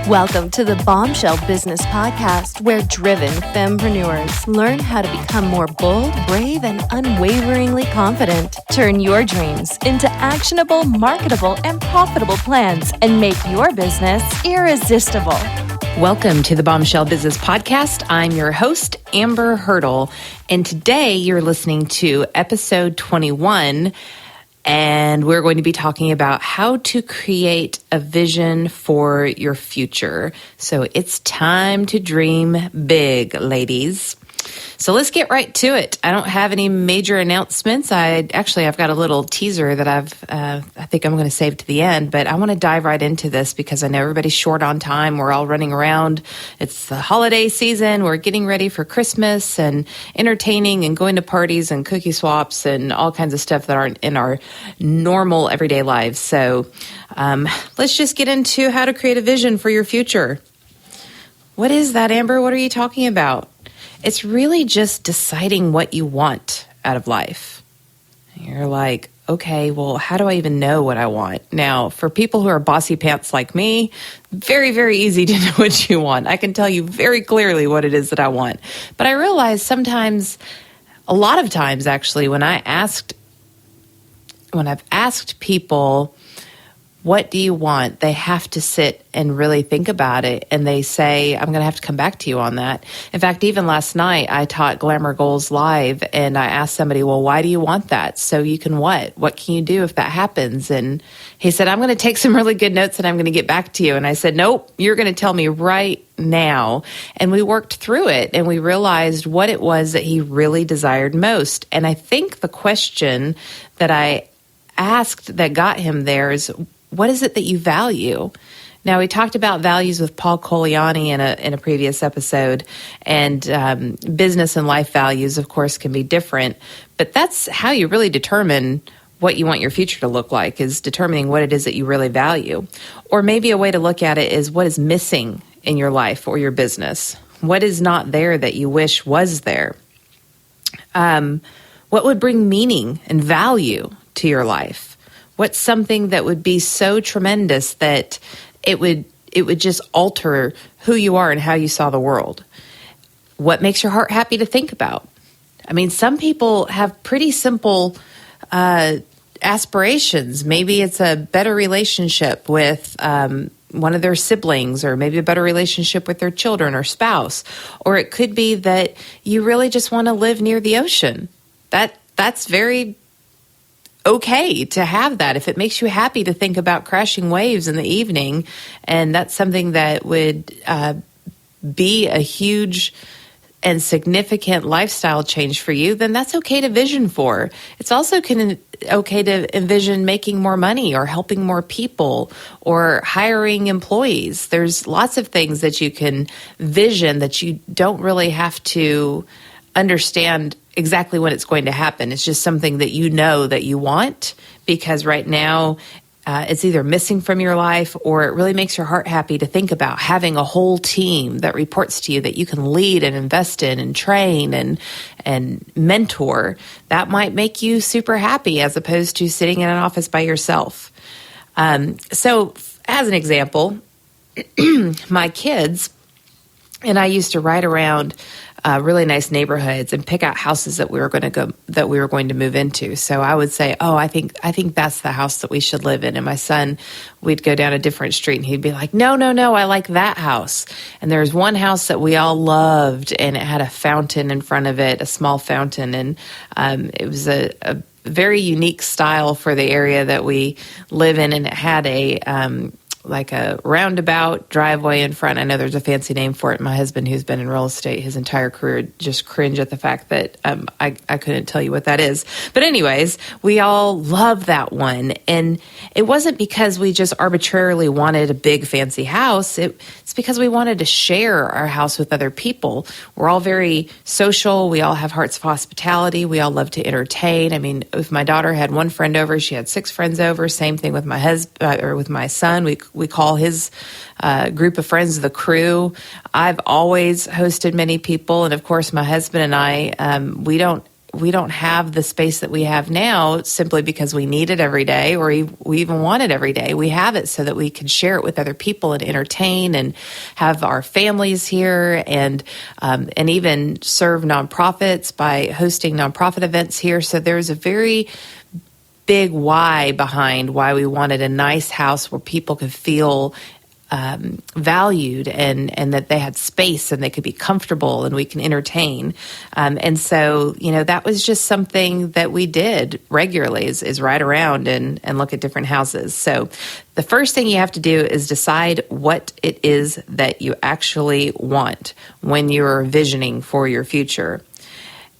Welcome to the Bombshell Business Podcast, where driven fempreneurs learn how to become more bold, brave, and unwaveringly confident. Turn your dreams into actionable, marketable, and profitable plans and make your business irresistible. Welcome to the Bombshell Business Podcast. I'm your host, Amber Hurdle, and today you're listening to episode 21, and we're going to be talking about how to create a vision for your future. So it's time to dream big, ladies. So let's get right to it. I don't have any major announcements. I've got a little teaser that I think I'm going to save to the end, but I want to dive right into this because I know everybody's short on time. We're all running around. It's the holiday season. We're getting ready for Christmas and entertaining and going to parties and cookie swaps and all kinds of stuff that aren't in our normal everyday lives. So let's just get into how to create a vision for your future. What is that, Amber? What are you talking about? It's really just deciding what you want out of life. You're like, okay, well, how do I even know what I want? Now, for people who are bossy pants like me, very, very easy to know what you want. I can tell you very clearly what it is that I want. But I realize sometimes, a lot of times actually, when I've asked people, what do you want? They have to sit and really think about it. And they say, I'm going to have to come back to you on that. In fact, even last night, I taught Glamour Goals Live and I asked somebody, well, why do you want that? So you can what? What can you do if that happens? And he said, I'm going to take some really good notes and I'm going to get back to you. And I said, nope, you're going to tell me right now. And we worked through it and we realized what it was that he really desired most. And I think the question that I asked that got him there is, what is it that you value? Now, we talked about values with Paul Colaiani in a previous episode, and business and life values, of course, can be different, but that's how you really determine what you want your future to look like, is determining what it is that you really value. Or maybe a way to look at it is what is missing in your life or your business. What is not there that you wish was there? What would bring meaning and value to your life? What's something that would be so tremendous that it would just alter who you are and how you saw the world? What makes your heart happy to think about? I mean, some people have pretty simple aspirations. Maybe it's a better relationship with one of their siblings, or maybe a better relationship with their children or spouse. Or it could be that you really just want to live near the ocean. That's very okay to have that if it makes you happy to think about crashing waves in the evening, and that's something that would be a huge and significant lifestyle change for you, then that's okay to vision for. It's also okay to envision making more money or helping more people or hiring employees. There's lots of things that you can vision that you don't really have to understand exactly when it's going to happen. It's just something that you know that you want, because right now it's either missing from your life, or it really makes your heart happy to think about having a whole team that reports to you that you can lead and invest in and train and mentor. That might make you super happy as opposed to sitting in an office by yourself. So as an example, my kids and I used to ride around really nice neighborhoods and pick out houses that we were going to move into. So I would say, oh, I think that's the house that we should live in. And my son, we'd go down a different street and he'd be like, no, I like that house. And there's one house that we all loved, and it had a fountain in front of it, a small fountain. And it was a very unique style for the area that we live in. And it had like a roundabout driveway in front. I know there's a fancy name for it. My husband, who's been in real estate his entire career, just cringe at the fact that I couldn't tell you what that is. But anyways, we all love that one. And it wasn't because we just arbitrarily wanted a big fancy house. It's because we wanted to share our house with other people. We're all very social. We all have hearts of hospitality. We all love to entertain. I mean, if my daughter had one friend over, she had 6 friends over. Same thing with my husband or with my son. We call his group of friends the crew. I've always hosted many people, and of course, my husband and I, we don't have the space that we have now simply because we need it every day, or we even want it every day. We have it so that we can share it with other people and entertain and have our families here, and even serve nonprofits by hosting nonprofit events here. So there's a very big why behind why we wanted a nice house where people could feel valued, and that they had space and they could be comfortable and we can entertain. And so, that was just something that we did regularly is ride around and look at different houses. So the first thing you have to do is decide what it is that you actually want when you're visioning for your future.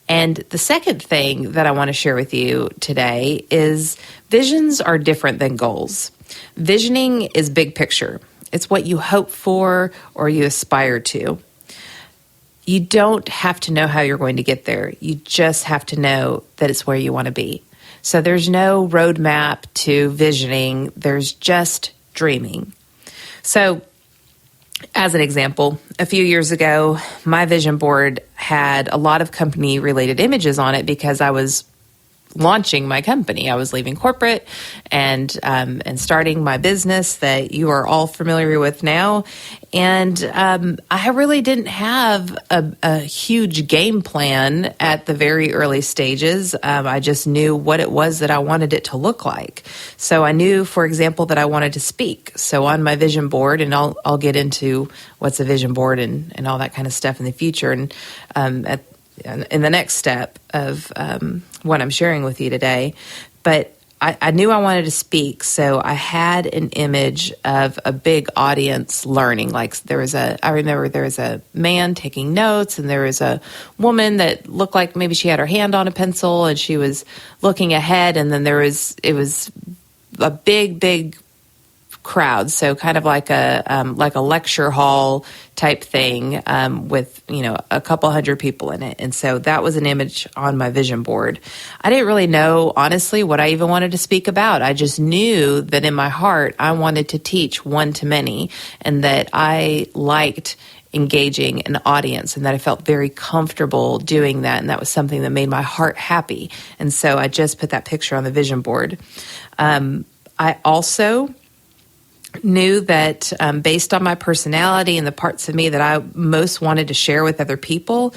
And the second thing that I want to share with you today is visions are different than goals. Visioning is big picture. It's what you hope for or you aspire to. You don't have to know how you're going to get there. You just have to know that it's where you want to be. So there's no roadmap to visioning. There's just dreaming. So as an example, a few years ago, my vision board had a lot of company-related images on it because I was launching my company. I was leaving corporate and starting my business that you are all familiar with now. And I really didn't have a huge game plan at the very early stages. I just knew what it was that I wanted it to look like. So I knew, for example, that I wanted to speak. So on my vision board, and I'll get into what's a vision board and all that kind of stuff in the future. And in the next step of what I'm sharing with you today. But I knew I wanted to speak, so I had an image of a big audience learning. Like I remember there was a man taking notes, and there was a woman that looked like maybe she had her hand on a pencil and she was looking ahead, and then it was a big crowd, so kind of like a lecture hall type thing with a couple hundred people in it. And so that was an image on my vision board. I didn't really know, honestly, what I even wanted to speak about. I just knew that in my heart I wanted to teach one-to-many, and that I liked engaging an audience, and that I felt very comfortable doing that, and that was something that made my heart happy. And so I just put that picture on the vision board. I also knew that based on my personality and the parts of me that I most wanted to share with other people,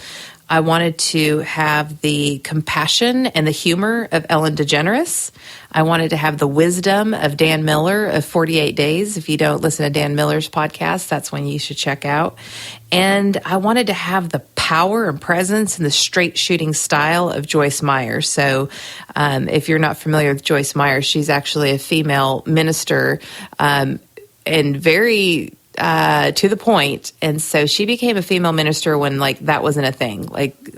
I wanted to have the compassion and the humor of Ellen DeGeneres. I wanted to have the wisdom of Dan Miller of 48 Days. If you don't listen to Dan Miller's podcast, that's one you should check out. And I wanted to have the power and presence and the straight shooting style of Joyce Meyer. So if you're not familiar with Joyce Meyer, she's actually a female minister, and very to the point. And so she became a female minister when that wasn't a thing.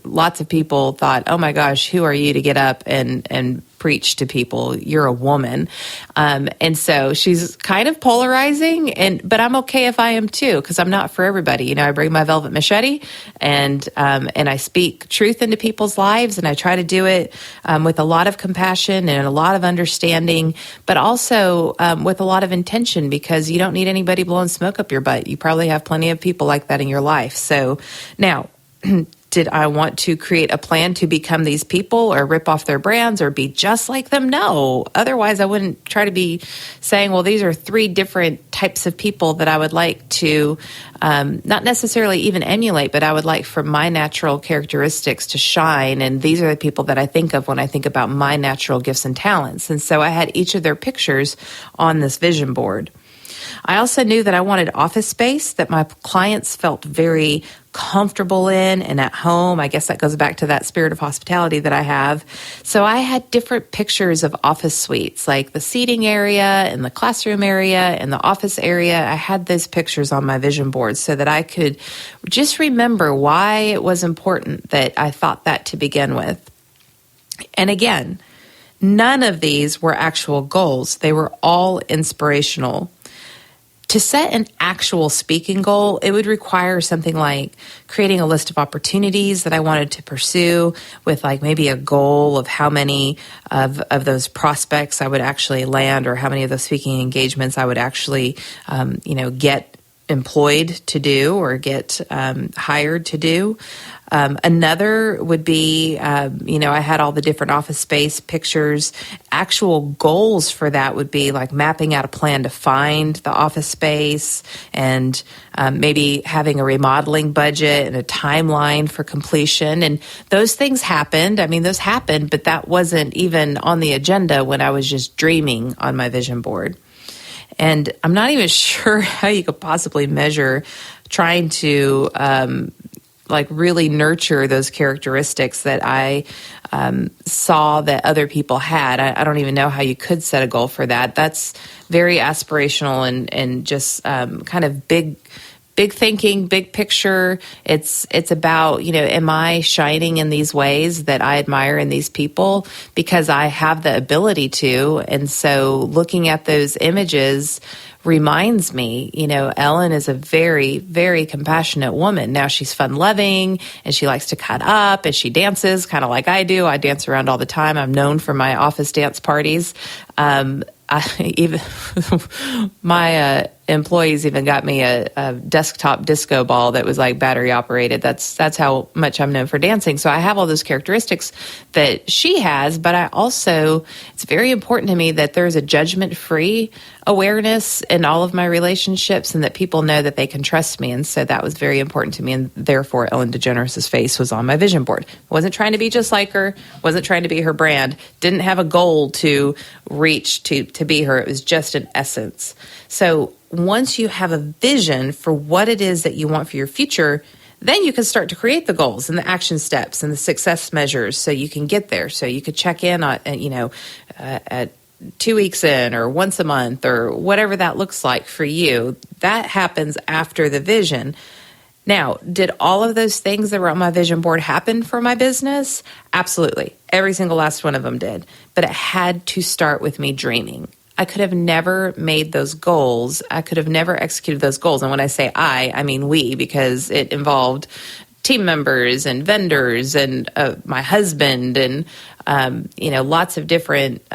Lots of people thought, oh my gosh, who are you to get up and preach to people? You're a woman. And so she's kind of polarizing, but I'm okay if I am too, because I'm not for everybody. I bring my velvet machete and I speak truth into people's lives, and I try to do it with a lot of compassion and a lot of understanding, but also with a lot of intention, because you don't need anybody blowing smoke up your butt. You probably have plenty of people like that in your life. So now, did I want to create a plan to become these people or rip off their brands or be just like them? No. Otherwise, I wouldn't try to be saying, well, these are 3 different types of people that I would like to not necessarily even emulate, but I would like for my natural characteristics to shine. And these are the people that I think of when I think about my natural gifts and talents. And so I had each of their pictures on this vision board. I also knew that I wanted office space that my clients felt very comfortable in and at home. I guess that goes back to that spirit of hospitality that I have. So I had different pictures of office suites, like the seating area and the classroom area and the office area. I had those pictures on my vision board so that I could just remember why it was important that I thought that to begin with. And again, none of these were actual goals. They were all inspirational. To set an actual speaking goal, it would require something like creating a list of opportunities that I wanted to pursue with maybe a goal of how many of those prospects I would actually land, or how many of those speaking engagements I would actually, get employed to do or get hired to do. Another would be, I had all the different office space pictures. Actual goals for that would be like mapping out a plan to find the office space and maybe having a remodeling budget and a timeline for completion. And those things happened. I mean, those happened, but that wasn't even on the agenda when I was just dreaming on my vision board. And I'm not even sure how you could possibly measure trying to really nurture those characteristics that I saw that other people had. I don't even know how you could set a goal for that. That's very aspirational and just kind of big thinking, big picture. It's about, am I shining in these ways that I admire in these people because I have the ability to? And so looking at those images reminds me, Ellen is a very, very compassionate woman. Now she's fun loving and she likes to cut up and she dances kind of like I do. I dance around all the time. I'm known for my office dance parties. My employees even got me a desktop disco ball that was like battery operated. That's how much I'm known for dancing. So I have all those characteristics that she has, but it's very important to me that there's a judgment-free awareness in all of my relationships and that people know that they can trust me. And so that was very important to me. And therefore, Ellen DeGeneres' face was on my vision board. Wasn't trying to be just like her, wasn't trying to be her brand, didn't have a goal to reach to be her. It was just an essence. So once you have a vision for what it is that you want for your future, then you can start to create the goals and the action steps and the success measures so you can get there. So you could check in on, at 2 weeks in or once a month or whatever that looks like for you. That happens after the vision. Now, did all of those things that were on my vision board happen for my business? Absolutely. Every single last one of them did. But it had to start with me dreaming. I could have never made those goals. I could have never executed those goals. And when I say I mean we, because it involved team members and vendors and my husband and, lots of different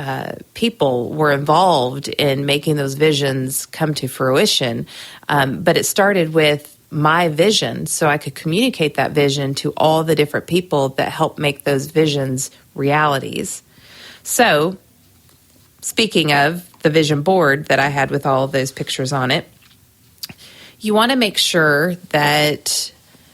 people were involved in making those visions come to fruition. But it started with my vision so I could communicate that vision to all the different people that help make those visions realities. So speaking of the vision board that I had with all of those pictures on it, you want to make sure that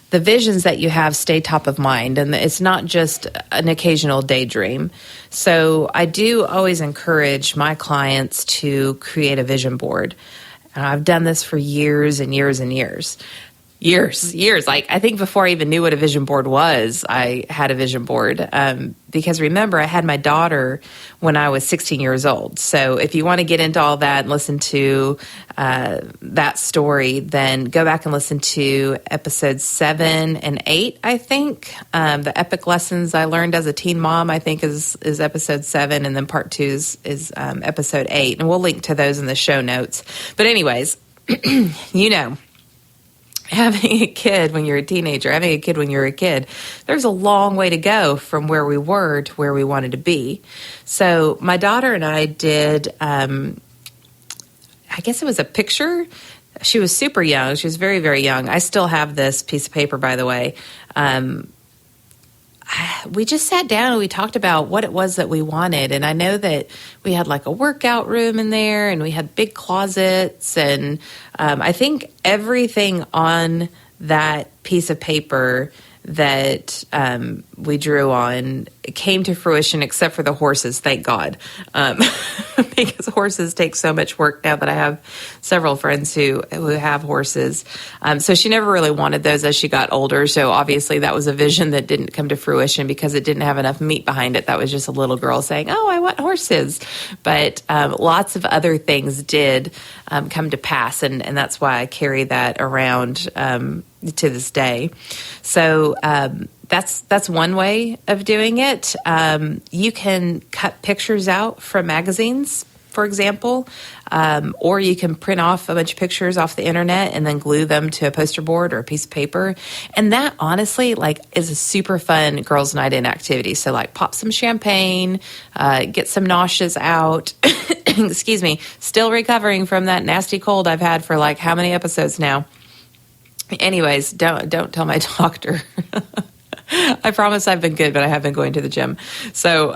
the visions that you have stay top of mind and it's not just an occasional daydream. So I do always encourage my clients to create a vision board. I've done this for years and years and years. Years. Like, I think before I even knew what a vision board was, I had a vision board. Because remember, I had my daughter when I was 16 years old. So if you want to get into all that and listen to that story, then go back and listen to episodes 7 and 8, I think. The epic lessons I learned as a teen mom, I think, is episode 7. And then part 2 is episode 8. And we'll link to those in the show notes. But anyways, having a kid when you're a teenager, having a kid when you're a kid, there's a long way to go from where we were to where we wanted to be. So my daughter and I did, I guess it was a picture. She was super young. She was very, very young. I still have this piece of paper, by the way. We just sat down and we talked about what it was that we wanted. And I know that we had like a workout room in there and we had big closets. And I think everything on that piece of paper that we drew on came to fruition except for the horses, thank God. Because horses take so much work now that I have several friends who have horses. So she never really wanted those as she got older. So obviously that was a vision that didn't come to fruition because it didn't have enough meat behind it. That was just a little girl saying, oh, I want horses. But lots of other things did come to pass. And that's why I carry that around to this day. So that's one way of doing it. You can cut pictures out from magazines, for example, or you can print off a bunch of pictures off the internet and then glue them to a poster board or a piece of paper. And that honestly, is a super fun girls' night in activity. So pop some champagne, get some nauseous out, excuse me, still recovering from that nasty cold I've had for like how many episodes now. Anyways, don't tell my doctor. I promise I've been good, but I have been going to the gym. So,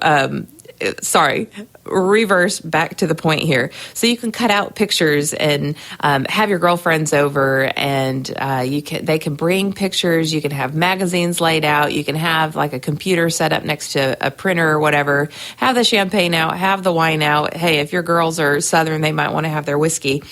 sorry, reverse back to the point here. So you can cut out pictures and have your girlfriends over, and they can bring pictures. You can have magazines laid out. You can have like a computer set up next to a printer or whatever. Have the champagne out. Have the wine out. Hey, if your girls are Southern, they might want to have their whiskey.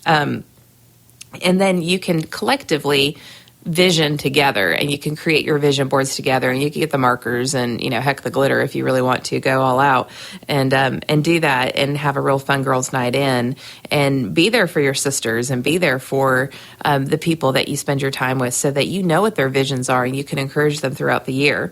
And then you can collectively vision together, and you can create your vision boards together, and you can get the markers and, heck, the glitter if you really want to go all out and do that and have a real fun girls' night in and be there for your sisters and be there for the people that you spend your time with so that you know what their visions are and you can encourage them throughout the year.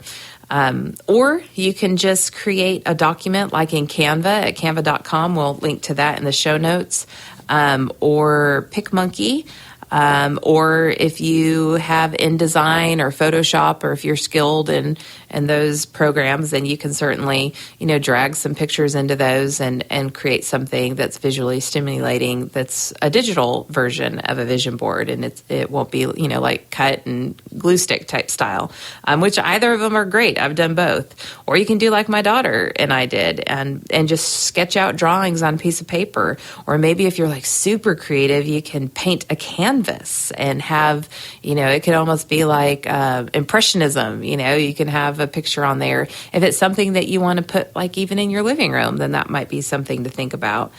Or you can just create a document like in Canva at canva.com. We'll link to that in the show notes. Or PicMonkey, or if you have InDesign or Photoshop, or if you're skilled in those programs, then you can certainly, drag some pictures into those and create something that's visually stimulating, that's a digital version of a vision board, and it won't be, like cut and glue stick type style, which either of them are great. I've done both. Or you can do like my daughter and I did and just sketch out drawings on a piece of paper. Or maybe if you're like super creative, you can paint a canvas and have, it could almost be like impressionism. You can have a picture on there. If it's something that you want to put like even in your living room, then that might be something to think about.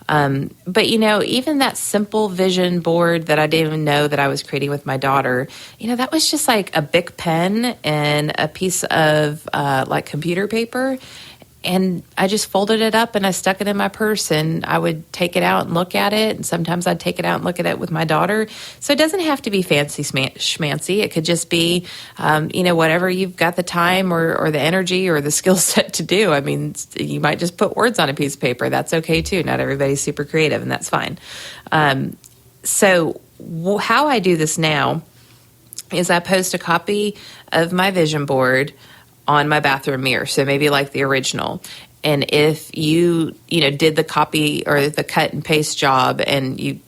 But even that simple vision board that I didn't even know that I was creating with my daughter, that was just like a Bic pen and a piece of like computer paper. And I just folded it up and I stuck it in my purse, and I would take it out and look at it. And sometimes I'd take it out and look at it with my daughter. So it doesn't have to be fancy schmancy. It could just be, whatever you've got the time or the energy or the skill set to do. I mean, you might just put words on a piece of paper. That's okay too. Not everybody's super creative, and that's fine. So how I do this now is I post a copy of my vision board on my bathroom mirror, so maybe like the original. And if you did the copy or the cut and paste job, and you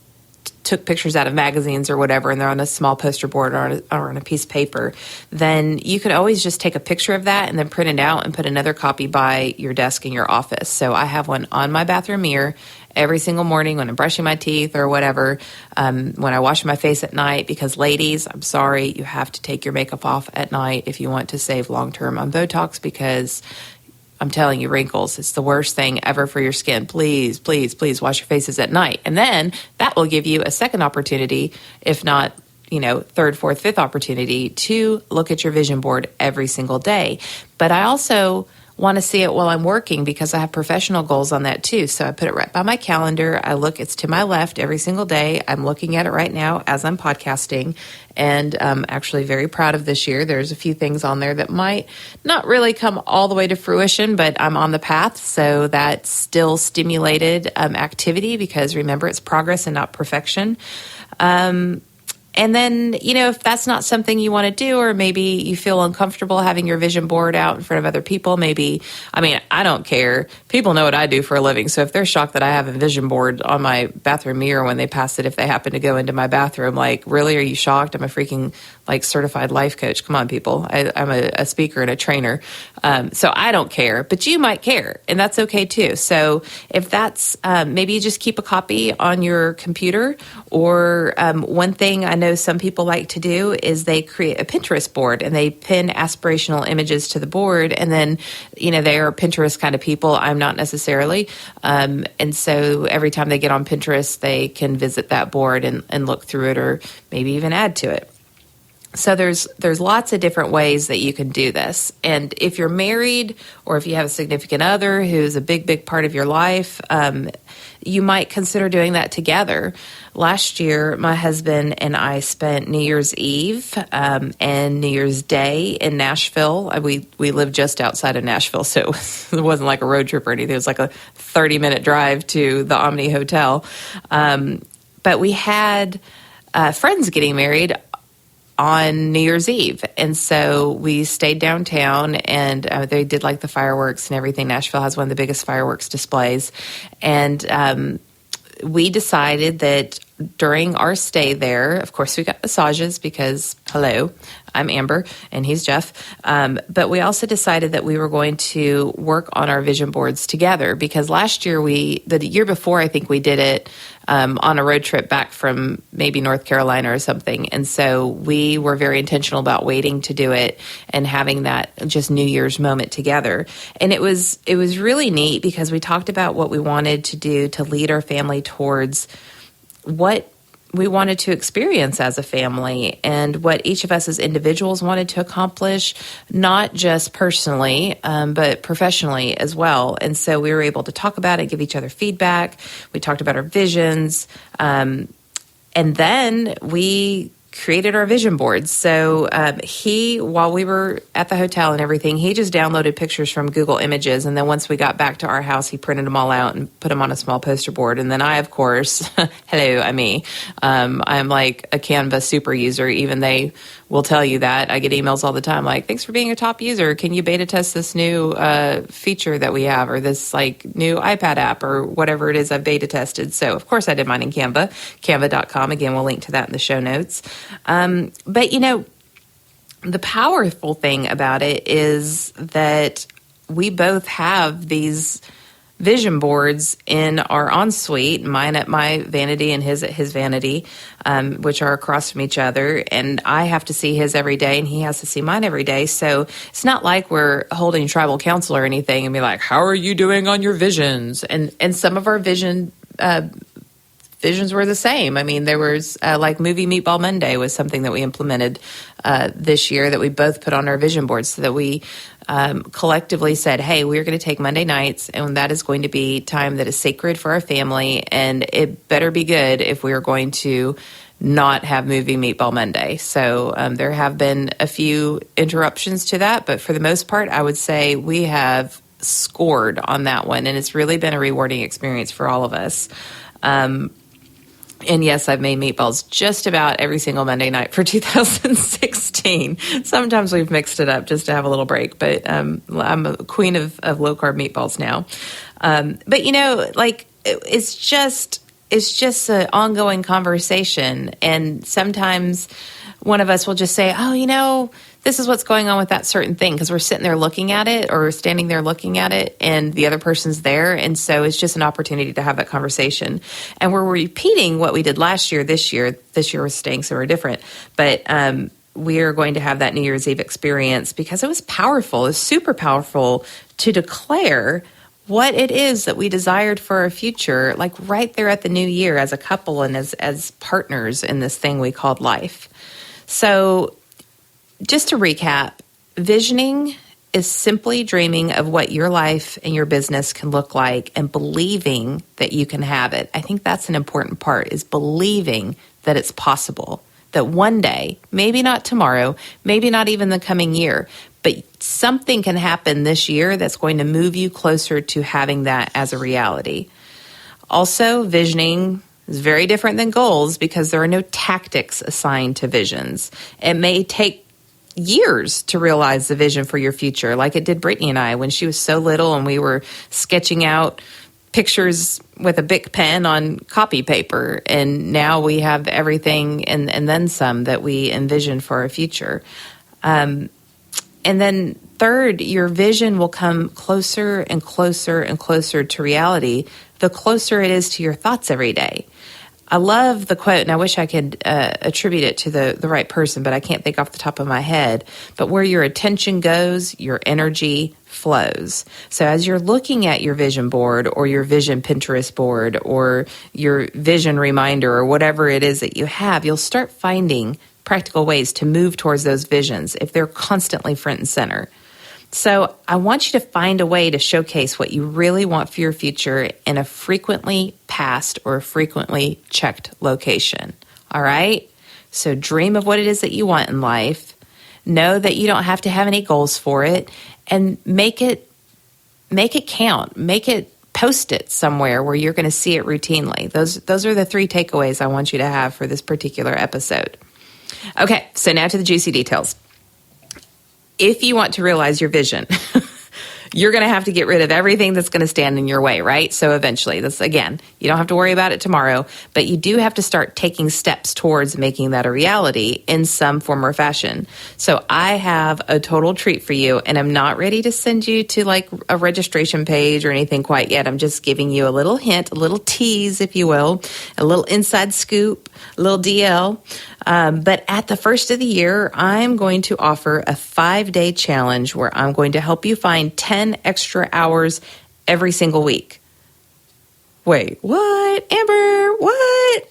took pictures out of magazines or whatever, and they're on a small poster board or on a piece of paper, then you could always just take a picture of that and then print it out and put another copy by your desk in your office. So I have one on my bathroom mirror every single morning when I'm brushing my teeth or whatever, when I wash my face at night, because ladies, I'm sorry, you have to take your makeup off at night if you want to save long-term on Botox, because I'm telling you, wrinkles, it's the worst thing ever for your skin. Please, please, please wash your faces at night. And then that will give you a second opportunity, if not, third, fourth, fifth opportunity to look at your vision board every single day. But I also want to see it while I'm working, because I have professional goals on that too. So I put it right by my calendar. It's to my left every single day. I'm looking at it right now as I'm podcasting, and I'm actually very proud of this year. There's a few things on there that might not really come all the way to fruition, but I'm on the path. So that's still stimulated activity, because remember, it's progress and not perfection. And then, if that's not something you want to do, or maybe you feel uncomfortable having your vision board out in front of other people, I don't care. People know what I do for a living. So if they're shocked that I have a vision board on my bathroom mirror when they pass it, if they happen to go into my bathroom, like, really, are you shocked? I'm a freaking certified life coach. Come on, people. I'm a speaker and a trainer. So I don't care, but you might care, and that's okay too. So if that's, maybe you just keep a copy on your computer, or one thing I know some people like to do is they create a Pinterest board and they pin aspirational images to the board, and then, they are Pinterest kind of people. I'm not necessarily. And so every time they get on Pinterest, they can visit that board and look through it, or maybe even add to it. So there's lots of different ways that you can do this. And if you're married, or if you have a significant other who's a big, big part of your life, you might consider doing that together. Last year, my husband and I spent New Year's Eve and New Year's Day in Nashville. We lived just outside of Nashville, so it wasn't like a road trip or anything. It was like a 30-minute drive to the Omni Hotel. But we had friends getting married on New Year's Eve. And so we stayed downtown, and they did like the fireworks and everything. Nashville has one of the biggest fireworks displays. And we decided that during our stay there, of course, we got massages because, hello, I'm Amber and he's Jeff. But we also decided that we were going to work on our vision boards together, because last year the year before, I think we did it on a road trip back from maybe North Carolina or something. And so we were very intentional about waiting to do it and having that just New Year's moment together. And it was really neat because we talked about what we wanted to do to lead our family towards what we wanted to experience as a family and what each of us as individuals wanted to accomplish, not just personally, but professionally as well. And so we were able to talk about it, give each other feedback. We talked about our visions. And then we created our vision boards. So while we were at the hotel and everything, he just downloaded pictures from Google Images. And then once we got back to our house, he printed them all out and put them on a small poster board. And then I, of course, I'm like a Canva super user. Even they will tell you that. I get emails all the time like, thanks for being a top user. Can you beta test this new feature that we have, or this like new iPad app, or whatever it is I've beta tested? So of course I did mine in Canva, canva.com. Again, we'll link to that in the show notes. But the powerful thing about it is that we both have these vision boards in our ensuite, mine at my vanity and his at his vanity, which are across from each other. And I have to see his every day and he has to see mine every day. So it's not like we're holding tribal council or anything and be like, how are you doing on your visions? And some of our visions were the same. I mean, there was like Movie Meatball Monday was something that we implemented this year that we both put on our vision board, so that we collectively said, hey, we're going to take Monday nights, and that is going to be time that is sacred for our family, and it better be good if we are going to not have Movie Meatball Monday. So there have been a few interruptions to that, but for the most part, I would say we have scored on that one, and it's really been a rewarding experience for all of us. And yes, I've made meatballs just about every single Monday night for 2016. Sometimes we've mixed it up just to have a little break, but I'm a queen of low-carb meatballs now. But, it's just an ongoing conversation. And sometimes one of us will just say, oh, this is what's going on with that certain thing, because we're sitting there looking at it or standing there looking at it and the other person's there. And so it's just an opportunity to have that conversation. And we're repeating what we did last year, this year. This year we're staying somewhere different. But we are going to have that New Year's Eve experience because it was powerful. It was super powerful to declare what it is that we desired for our future, like right there at the new year as a couple and as partners in this thing we called life. So just to recap, visioning is simply dreaming of what your life and your business can look like and believing that you can have it. I think that's an important part, is believing that it's possible, that one day, maybe not tomorrow, maybe not even the coming year, but something can happen this year that's going to move you closer to having that as a reality. Also, visioning is very different than goals because there are no tactics assigned to visions. It may take years to realize the vision for your future, like it did Brittany and I when she was so little and we were sketching out pictures with a Bic pen on copy paper. And now we have everything and then some that we envision for our future. And then third, your vision will come closer and closer and closer to reality the closer it is to your thoughts every day. I love the quote, and I wish I could attribute it to the right person, but I can't think off the top of my head. But where your attention goes, your energy flows. So as you're looking at your vision board or your vision Pinterest board or your vision reminder or whatever it is that you have, you'll start finding practical ways to move towards those visions if they're constantly front and center. So I want you to find a way to showcase what you really want for your future in a frequently passed or frequently checked location. All right? So dream of what it is that you want in life. Know that you don't have to have any goals for it, and make it count. Post it somewhere where you're going to see it routinely. Those are the 3 takeaways I want you to have for this particular episode. Okay, so now to the juicy details. If you want to realize your vision, you're going to have to get rid of everything that's going to stand in your way, right? So eventually, this again, you don't have to worry about it tomorrow, but you do have to start taking steps towards making that a reality in some form or fashion. So I have a total treat for you, and I'm not ready to send you to like a registration page or anything quite yet. I'm just giving you a little hint, a little tease, if you will, a little inside scoop, a little DL. But at the first of the year, I'm going to offer a 5-day challenge where I'm going to help you find 10 extra hours every single week. Wait, what? Amber, what?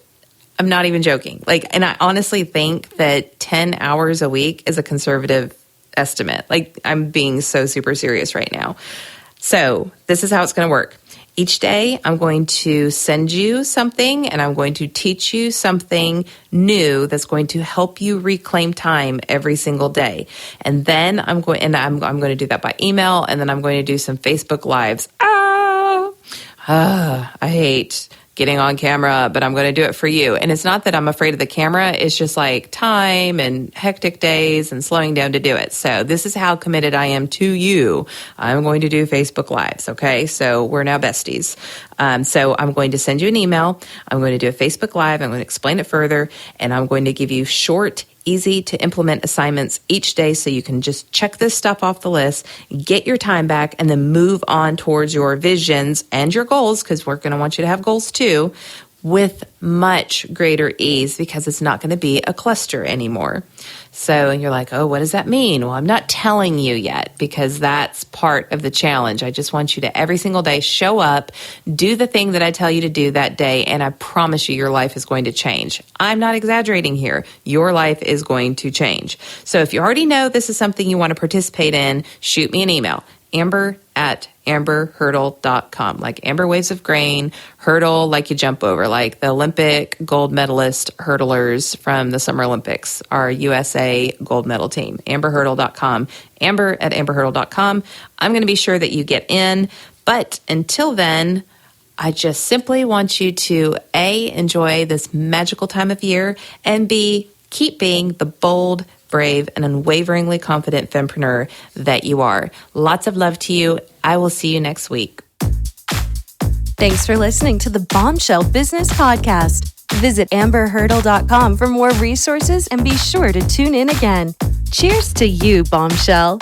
I'm not even joking. And I honestly think that 10 hours a week is a conservative estimate. I'm being so super serious right now. So this is how it's going to work. Each day, I'm going to send you something, and I'm going to teach you something new that's going to help you reclaim time every single day. And then I'm going to do that by email, and then I'm going to do some Facebook Lives. I hate getting on camera, but I'm going to do it for you. And it's not that I'm afraid of the camera. It's just like time and hectic days and slowing down to do it. So this is how committed I am to you. I'm going to do Facebook Lives. Okay. So we're now besties. So I'm going to send you an email. I'm going to do a Facebook Live. I'm going to explain it further, and I'm going to give you short, easy to implement assignments each day so you can just check this stuff off the list, get your time back, and then move on towards your visions and your goals, because we're going to want you to have goals too, with much greater ease, because it's not going to be a cluster anymore. So, and you're like, oh, what does that mean? Well, I'm not telling you yet, because that's part of the challenge. I just want you to every single day show up, do the thing that I tell you to do that day, and I promise you your life is going to change. I'm not exaggerating here. Your life is going to change. So if you already know this is something you want to participate in, shoot me an email, amber@amberhurdle.com. Like Amber Waves of Grain, hurdle like you jump over, like the Olympic gold medalist hurdlers from the Summer Olympics, our USA gold medal team. amberhurdle.com. amber@amberhurdle.com. I'm going to be sure that you get in. But until then, I just simply want you to A, enjoy this magical time of year, and B, keep being the bold, brave, and unwaveringly confident fempreneur that you are. Lots of love to you. I will see you next week. Thanks for listening to the Bombshell Business Podcast. Visit amberhurdle.com for more resources, and be sure to tune in again. Cheers to you, Bombshell.